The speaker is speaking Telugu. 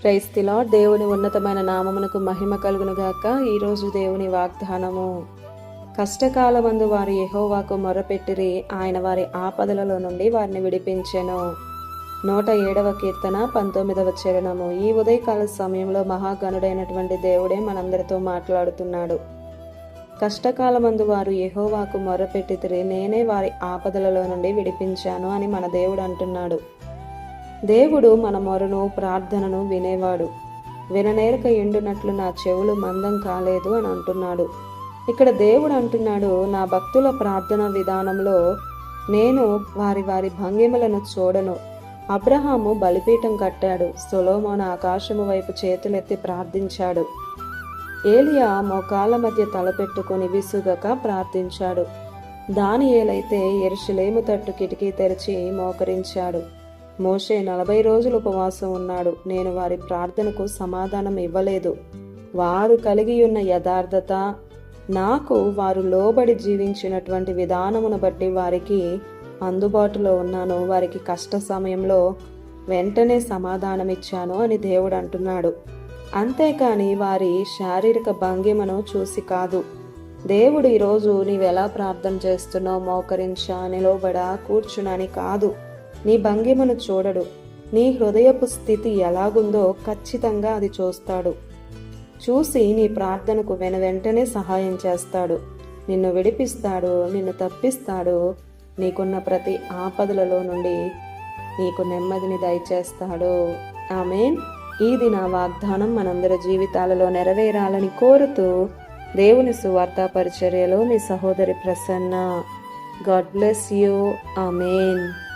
Praise the lord. దేవుని ఉన్నతమైన నామమునకు మహిమ కలుగును గాక. ఈరోజు దేవుని వాగ్దానము. కష్టకాలమందు వారు యెహోవాకు మొరపెట్టిరి, ఆయన వారి ఆపదలలో నుండి వారిని విడిపించెను. 107వ కీర్తన 19వ చరణము. ఈ ఉదయకాల సమయంలో మహాగణుడైనటువంటి దేవుడే మనందరితో మాట్లాడుతున్నాడు. కష్టకాలమందు వారు యెహోవాకు మొరపెట్టితిరి, నేనే వారి ఆపదలలో నుండి విడిపించాను అని మన దేవుడు అంటున్నాడు. దేవుడు మన మొరను ప్రార్థనను వినేవాడు. విననేరక ఎండునట్లు నా చెవులు మందం కాలేదు అని అంటున్నాడు. ఇక్కడ దేవుడు అంటున్నాడు, నా భక్తుల ప్రార్థన విధానంలో నేను వారి వారి భంగిమలను చూడను. అబ్రహాము బలిపీఠం కట్టాడు. సొలొమోను ఆకాశము వైపు చేతులెత్తి ప్రార్థించాడు. ఏలియా మోకాళ్ళ మధ్య తలపెట్టుకుని విసుగక ప్రార్థించాడు. దానియేలైతే యెరూషలేము తట్టు కిటికీ తెరిచి మోకరించాడు. మోషే 40 రోజులు ఉపవాసం ఉన్నాడు. నేను వారి ప్రార్థనకు సమాధానం ఇవ్వలేదు. వారు కలిగి ఉన్న యథార్థత, నాకు వారు లోబడి జీవించినటువంటి విధానమును బట్టి వారికి అందుబాటులో ఉన్నాను. వారికి కష్ట సమయంలో వెంటనే సమాధానం ఇచ్చాను అని దేవుడు అంటున్నాడు. అంతేకాని వారి శారీరక భంగిమను చూసి కాదు. దేవుడు ఈరోజు నీవెలా ప్రార్థన చేస్తున్నావు, మోకరించా, నిలవబడా, కూర్చునని కాదు. నీ భంగిమను చూడడు. నీ హృదయపు స్థితి ఎలాగుందో ఖచ్చితంగా అది చూస్తాడు. చూసి నీ ప్రార్థనకు వెంటనే సహాయం చేస్తాడు. నిన్ను విడిపిస్తాడు, నిన్ను తప్పిస్తాడు. నీకున్న ప్రతి ఆపదలలో నుండి నీకు నెమ్మదిని దయచేస్తాడు. ఆమేన్. ఈ దిన వాగ్దానం మనందరి జీవితాలలో నెరవేరాలని కోరుతూ దేవుని సువార్త పరిచర్యలో మీ సహోదరి Prasanna. God bless you. Amen.